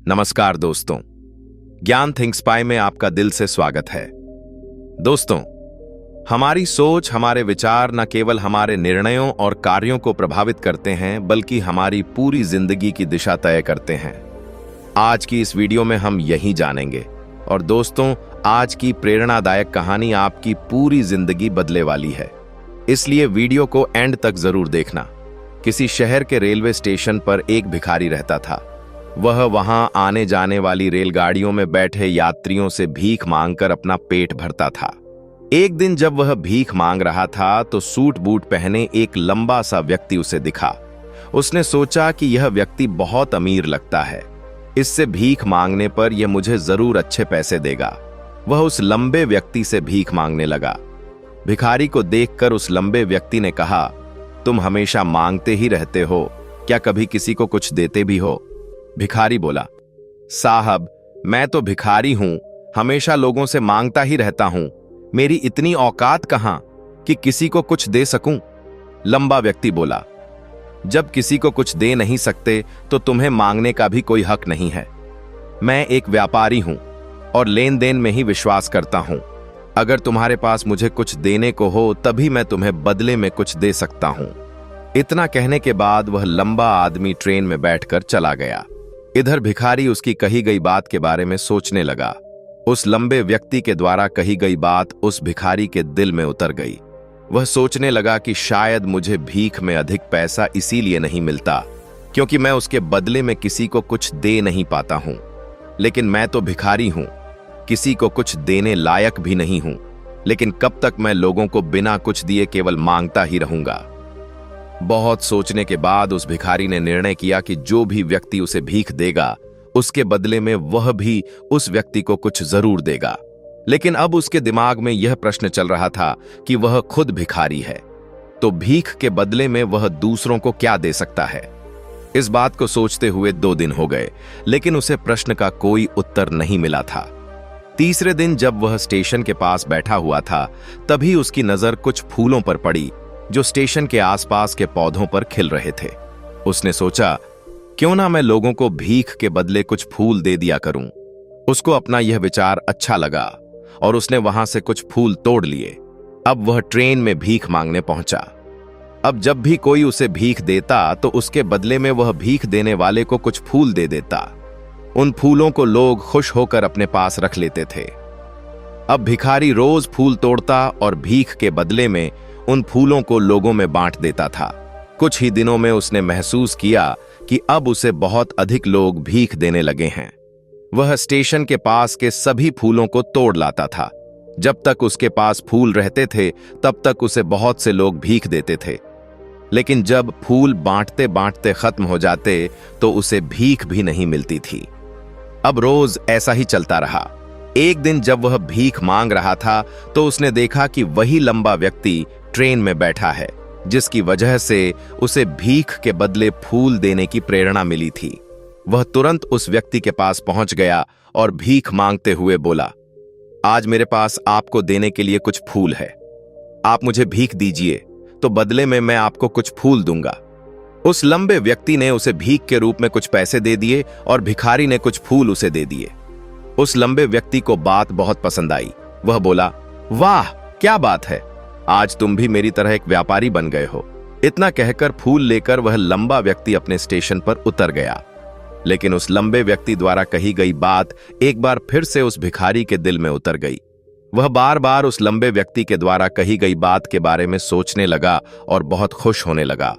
नमस्कार दोस्तों, ज्ञान थिंक स्पाई में आपका दिल से स्वागत है। दोस्तों, हमारी सोच, हमारे विचार न केवल हमारे निर्णयों और कार्यों को प्रभावित करते हैं बल्कि हमारी पूरी जिंदगी की दिशा तय करते हैं। आज की इस वीडियो में हम यही जानेंगे। और दोस्तों, आज की प्रेरणादायक कहानी आपकी पूरी जिंदगी बदले वाली है, इसलिए वीडियो को एंड तक जरूर देखना। किसी शहर के रेलवे स्टेशन पर एक भिखारी रहता था। वह वहां आने जाने वाली रेलगाड़ियों में बैठे यात्रियों से भीख मांगकर अपना पेट भरता था। एक दिन जब वह भीख मांग रहा था तो सूट बूट पहने एक लंबा सा व्यक्ति उसे दिखा। उसने सोचा कि यह व्यक्ति बहुत अमीर लगता है, इससे भीख मांगने पर यह मुझे जरूर अच्छे पैसे देगा। वह उस लंबे व्यक्ति से भीख मांगने लगा। भिखारी को देखकर उस लंबे व्यक्ति ने कहा, तुम हमेशा मांगते ही रहते हो, क्या कभी किसी को कुछ देते भी हो? भिखारी बोला, साहब, मैं तो भिखारी हूं, हमेशा लोगों से मांगता ही रहता हूं। मेरी इतनी औकात कहां कि किसी को कुछ दे सकूं? लंबा व्यक्ति बोला, जब किसी को कुछ दे नहीं सकते तो तुम्हें मांगने का भी कोई हक नहीं है। मैं एक व्यापारी हूं और लेन देन में ही विश्वास करता हूं। अगर तुम्हारे पास मुझे कुछ देने को हो तभी मैं तुम्हें बदले में कुछ दे सकता हूं। इतना कहने के बाद वह लंबा आदमी ट्रेन में बैठकर चला गया। इधर भिखारी उसकी कही गई बात के बारे में सोचने लगा। उस लंबे व्यक्ति के द्वारा कही गई बात उस भिखारी के दिल में उतर गई। वह सोचने लगा कि शायद मुझे भीख में अधिक पैसा इसीलिए नहीं मिलता क्योंकि मैं उसके बदले में किसी को कुछ दे नहीं पाता हूं। लेकिन मैं तो भिखारी हूं, किसी को कुछ देने लायक भी नहीं हूं। लेकिन कब तक मैं लोगों को बिना कुछ दिए केवल मांगता ही रहूंगा? बहुत सोचने के बाद उस भिखारी ने निर्णय किया कि जो भी व्यक्ति उसे भीख देगा उसके बदले में वह भी उस व्यक्ति को कुछ जरूर देगा। लेकिन अब उसके दिमाग में यह प्रश्न चल रहा था कि वह खुद भिखारी है, तो भीख के बदले में वह दूसरों को क्या दे सकता है? इस बात को सोचते हुए 2 दिन हो गए, लेकिन उसे प्रश्न का कोई उत्तर नहीं मिला था। तीसरे दिन जब वह स्टेशन के पास बैठा हुआ था तभी उसकी नजर कुछ फूलों पर पड़ी जो स्टेशन के आसपास के पौधों पर खिल रहे थे। उसने सोचा, क्यों ना मैं लोगों को भीख के बदले कुछ फूल दे दिया करूं। उसको अपना यह विचार अच्छा लगा और उसने वहां से कुछ फूल तोड़ लिए। अब वह ट्रेन में भीख मांगने पहुंचा। अब जब भी कोई उसे भीख देता तो उसके बदले में वह भीख देने वाले को कुछ फूल दे देता। उन फूलों को लोग खुश होकर अपने पास रख लेते थे। अब भिखारी रोज फूल तोड़ता और भीख के बदले में उन फूलों को लोगों में बांट देता था। कुछ ही दिनों में उसने महसूस किया कि अब उसे बहुत अधिक लोग भीख देने लगे हैं। वह स्टेशन के पास के सभी फूलों को तोड़ लाता था। जब तक उसके पास फूल रहते थे तब तक उसे बहुत से लोग भीख देते थे। लेकिन जब फूल बांटते बांटते खत्म हो जाते तो उसे भीख भी नहीं मिलती थी। अब रोज ऐसा ही चलता रहा। एक दिन जब वह भीख मांग रहा था तो उसने देखा कि वही लंबा व्यक्ति ट्रेन में बैठा है, जिसकी वजह से उसे भीख के बदले फूल देने की प्रेरणा मिली थी। वह तुरंत उस व्यक्ति के पास पहुंच गया और भीख मांगते हुए बोला, आज मेरे पास आपको देने के लिए कुछ फूल है। आप मुझे भीख दीजिए तो बदले में मैं आपको कुछ फूल दूंगा। उस लंबे व्यक्ति ने उसे भीख के रूप में कुछ पैसे दे दिए और भिखारी ने कुछ फूल उसे दे दिए। उस लंबे व्यक्ति को बात बहुत पसंद आई। वह बोला, वाह, क्या बात है, आज तुम भी मेरी तरह एक व्यापारी बन गए हो। इतना कहकर फूल लेकर वह लंबा व्यक्ति अपने स्टेशन पर उतर गया। लेकिन उस लंबे व्यक्ति द्वारा कही गई बात एक बार फिर से उस भिखारी के दिल में उतर गई। वह बार बार उस लंबे व्यक्ति के द्वारा कही गई बात के बारे में सोचने लगा और बहुत खुश होने लगा।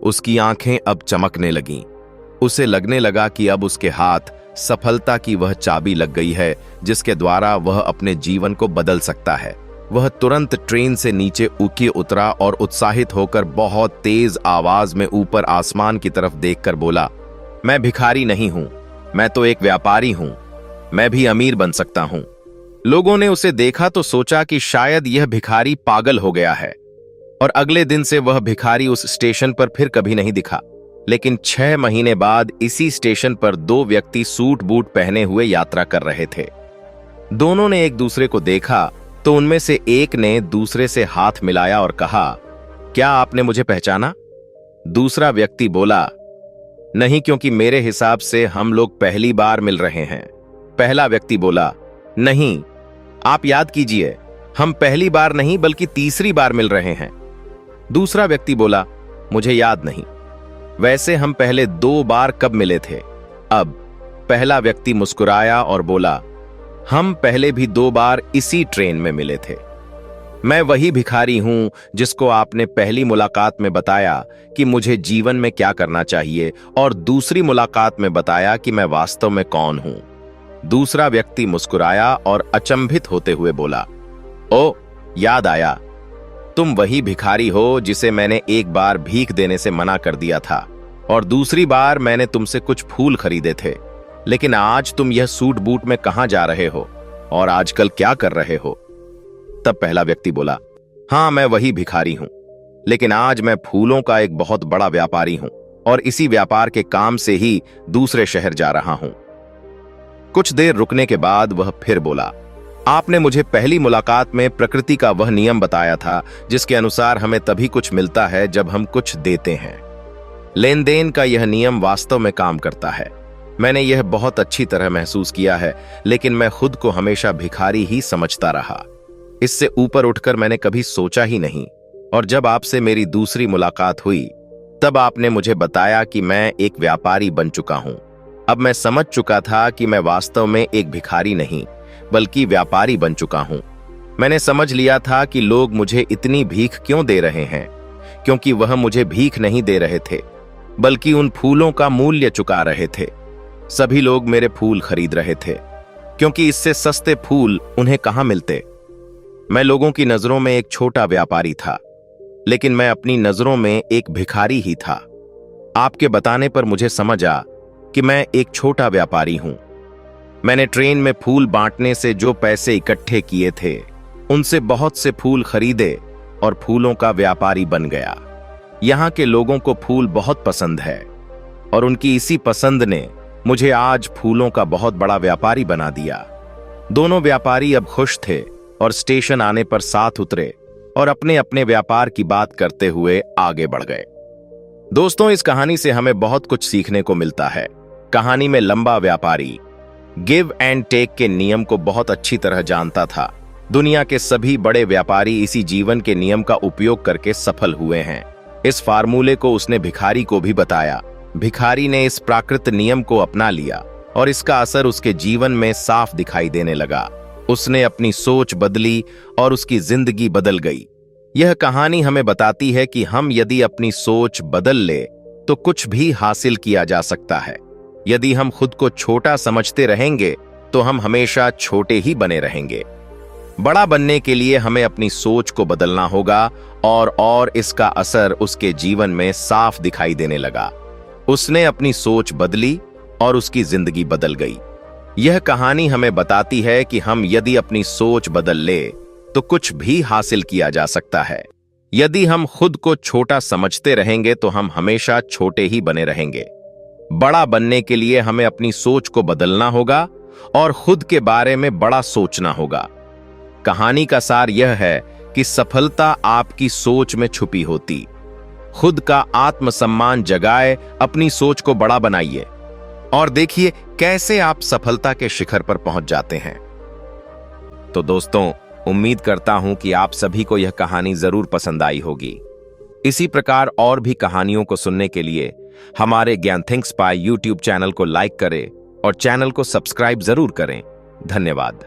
उसकी आंखें अब चमकने लगीं। उसे लगने लगा कि अब उसके हाथ सफलता की वह चाबी लग गई है जिसके द्वारा वह अपने जीवन को बदल सकता है। वह तुरंत ट्रेन से नीचे ऊँकी उतरा और उत्साहित होकर बहुत तेज आवाज में ऊपर आसमान की तरफ देखकर बोला, मैं भिखारी नहीं हूं, मैं तो एक व्यापारी हूं, मैं भी अमीर बन सकता हूं। लोगों ने उसे देखा तो सोचा कि शायद यह भिखारी पागल हो गया है और अगले दिन से वह भिखारी उस स्टेशन पर फिर कभी नहीं दिखा। लेकिन 6 महीने बाद इसी स्टेशन पर 2 व्यक्ति सूट बूट पहने हुए यात्रा कर रहे थे। दोनों ने एक दूसरे को देखा तो उनमें से एक ने दूसरे से हाथ मिलाया और कहा, क्या आपने मुझे पहचाना? दूसरा व्यक्ति बोला, नहीं, क्योंकि मेरे हिसाब से हम लोग पहली बार मिल रहे हैं। पहला व्यक्ति बोला, नहीं, आप याद कीजिए, हम पहली बार नहीं बल्कि तीसरी बार मिल रहे हैं। दूसरा व्यक्ति बोला, मुझे याद नहीं। वैसे हम पहले 2 बार कब मिले थे? अब पहला व्यक्ति मुस्कुराया और बोला, हम पहले भी 2 बार इसी ट्रेन में मिले थे। मैं वही भिखारी हूं जिसको आपने पहली मुलाकात में बताया कि मुझे जीवन में क्या करना चाहिए और दूसरी मुलाकात में बताया कि मैं वास्तव में कौन हूं। दूसरा व्यक्ति मुस्कुराया और अचंभित होते हुए बोला, ओ, याद आया, तुम वही भिखारी हो जिसे मैंने एक बार भीख देने से मना कर दिया था और दूसरी बार मैंने तुमसे कुछ फूल खरीदे थे। लेकिन आज तुम यह सूट बूट में कहां जा रहे हो और आजकल क्या कर रहे हो? तब पहला व्यक्ति बोला, हाँ, मैं वही भिखारी हूं, लेकिन आज मैं फूलों का एक बहुत बड़ा व्यापारी हूं और इसी व्यापार के काम से ही दूसरे शहर जा रहा हूं। कुछ देर रुकने के बाद वह फिर बोला, आपने मुझे पहली मुलाकात में प्रकृति का वह नियम बताया था जिसके अनुसार हमें तभी कुछ मिलता है जब हम कुछ देते हैं। लेन देन का यह नियम वास्तव में काम करता है। मैंने यह बहुत अच्छी तरह महसूस किया है, लेकिन मैं खुद को हमेशा भिखारी ही समझता रहा। इससे ऊपर उठकर मैंने कभी सोचा ही नहीं, और जब आपसे मेरी दूसरी मुलाकात हुई तब आपने मुझे बताया कि मैं एक व्यापारी बन चुका हूं। अब मैं समझ चुका था कि मैं वास्तव में एक भिखारी नहीं बल्कि व्यापारी बन चुका हूं। मैंने समझ लिया था कि लोग मुझे इतनी भीख क्यों दे रहे हैं, क्योंकि वह मुझे भीख नहीं दे रहे थे बल्कि उन फूलों का मूल्य चुका रहे थे। सभी लोग मेरे फूल खरीद रहे थे क्योंकि इससे सस्ते फूल उन्हें कहां मिलते। मैं लोगों की नजरों में एक छोटा व्यापारी था, लेकिन मैं अपनी नजरों में एक भिखारी ही था। आपके बताने पर मुझे समझ आ कि मैं एक छोटा व्यापारी हूं। मैंने ट्रेन में फूल बांटने से जो पैसे इकट्ठे किए थे उनसे बहुत से फूल खरीदे और फूलों का व्यापारी बन गया। यहाँ के लोगों को फूल बहुत पसंद है और उनकी इसी पसंद ने मुझे आज फूलों का बहुत बड़ा व्यापारी बना दिया। दोनों व्यापारी अब खुश थे और स्टेशन आने पर साथ उतरे और अपने अपने व्यापार की बात करते हुए आगे बढ़ गए। दोस्तों, इस कहानी से हमें बहुत कुछ सीखने को मिलता है। कहानी में लंबा व्यापारी गिव एंड टेक के नियम को बहुत अच्छी तरह जानता था। दुनिया के सभी बड़े व्यापारी इसी जीवन के नियम का उपयोग करके सफल हुए हैं। इस फार्मूले को उसने भिखारी को भी बताया। भिखारी ने इस प्राकृत नियम को अपना लिया और इसका असर उसके जीवन में साफ दिखाई देने लगा। उसने अपनी सोच बदली और उसकी जिंदगी बदल गई। यह कहानी हमें बताती है कि हम यदि अपनी सोच बदल ले तो कुछ भी हासिल किया जा सकता है। यदि हम खुद को छोटा समझते रहेंगे तो हम हमेशा छोटे ही बने रहेंगे। बड़ा बनने के लिए हमें अपनी सोच को बदलना होगा और इसका असर उसके जीवन में साफ दिखाई देने लगा। उसने अपनी सोच बदली और उसकी जिंदगी बदल गई। यह कहानी हमें बताती है कि हम यदि अपनी सोच बदल ले तो कुछ भी हासिल किया जा सकता है। यदि हम खुद को छोटा समझते रहेंगे तो हम हमेशा छोटे ही बने रहेंगे। बड़ा बनने के लिए हमें अपनी सोच को बदलना होगा और खुद के बारे में बड़ा सोचना होगा। कहानी का सार यह है कि सफलता आपकी सोच में छुपी होती। खुद का आत्मसम्मान जगाए, अपनी सोच को बड़ा बनाइए और देखिए कैसे आप सफलता के शिखर पर पहुंच जाते हैं। तो दोस्तों, उम्मीद करता हूं कि आप सभी को यह कहानी जरूर पसंद आई होगी। इसी प्रकार और भी कहानियों को सुनने के लिए हमारे ज्ञान थिंक्स बाय यूट्यूब चैनल को लाइक करें और चैनल को सब्सक्राइब जरूर करें। धन्यवाद।